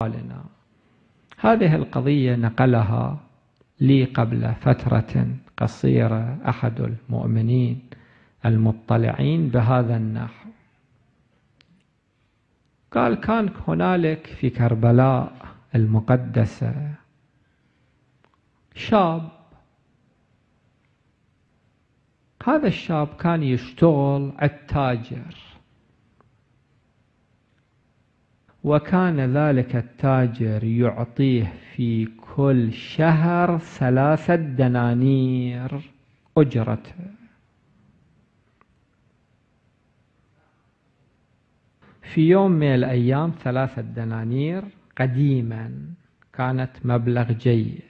لنا. هذه القضية نقلها لي قبل فترة قصيرة أحد المؤمنين المطلعين بهذا النحو. قال كان هنالك في كربلاء المقدسة شاب، هذا الشاب كان يشتغل التاجر، وكان ذلك التاجر يعطيه في كل شهر 3 دنانير أجرته. في يوم من الأيام 3 دنانير قديما كانت مبلغ جيد.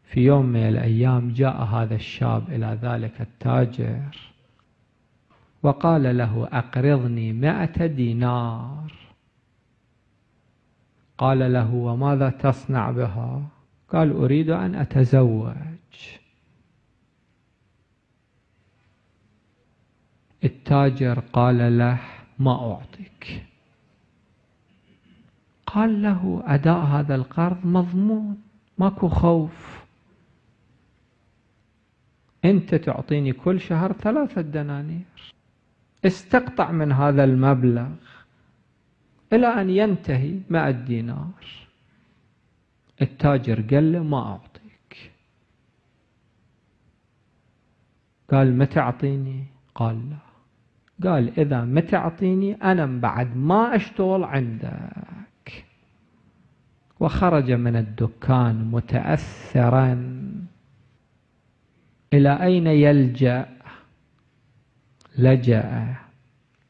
في يوم من الأيام جاء هذا الشاب إلى ذلك التاجر وقال له أقرضني 100 دينار. قال له وماذا تصنع بها؟ قال أريد أن أتزوج. التاجر قال له ما أعطيك. قال له أداء هذا القرض مضمون، ماكو خوف، أنت تعطيني كل شهر 3 دنانير، استقطع من هذا المبلغ إلى أن ينتهي 100 دينار. التاجر قال له ما أعطيك. قال ما تعطيني؟ قال لا. قال إذا ما تعطيني أنا بعد ما أشتغل عندك. وخرج من الدكان متأثرا. إلى أين يلجأ؟ لجأ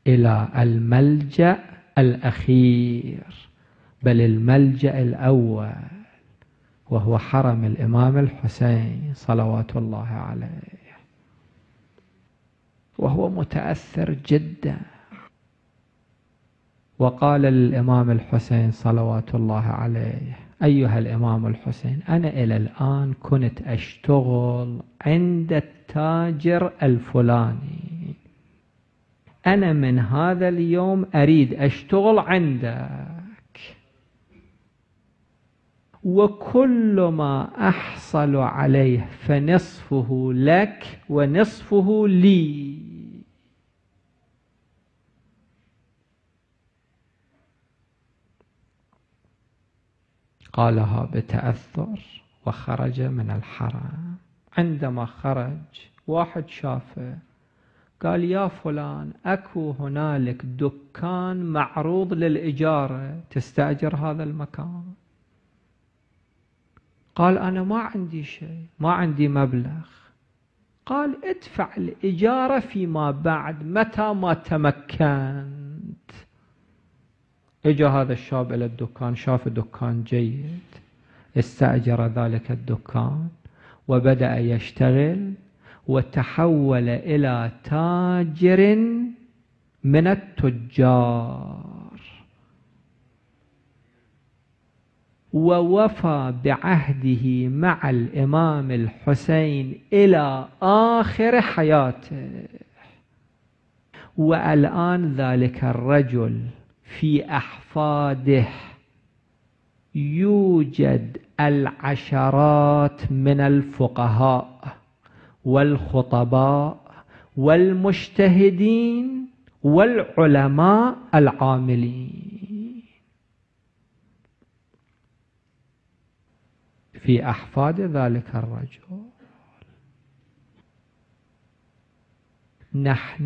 إلى الملجأ الأخير، بل الملجأ الأول، وهو حرم الإمام الحسين صلوات الله عليه. وهو متأثر جدا، وقال للإمام الحسين صلوات الله عليه أيها الإمام الحسين، أنا إلى الآن كنت أشتغل عند التاجر الفلاني، أنا من هذا اليوم أريد أشتغل عندك، وكل ما أحصل عليه فنصفه لك ونصفه لي. قالها بتأثر وخرج من الحرم. عندما خرج واحد شافه قال يا فلان أكو هنالك دكان معروض للإجارة، تستأجر هذا المكان؟ قال أنا ما عندي شيء، ما عندي مبلغ. قال ادفع الإجارة فيما بعد متى ما تمكنت. اجى هذا الشاب إلى الدكان، شاف الدكان جيد، استأجر ذلك الدكان وبدأ يشتغل، وتحول إلى تاجر من التجار، ووفى بعهده مع الإمام الحسين إلى آخر حياته. والآن ذلك الرجل في أحفاده يوجد العشرات من الفقهاء والخطباء والمجتهدين والعلماء العاملين في أحفاد ذلك الرجل. نحن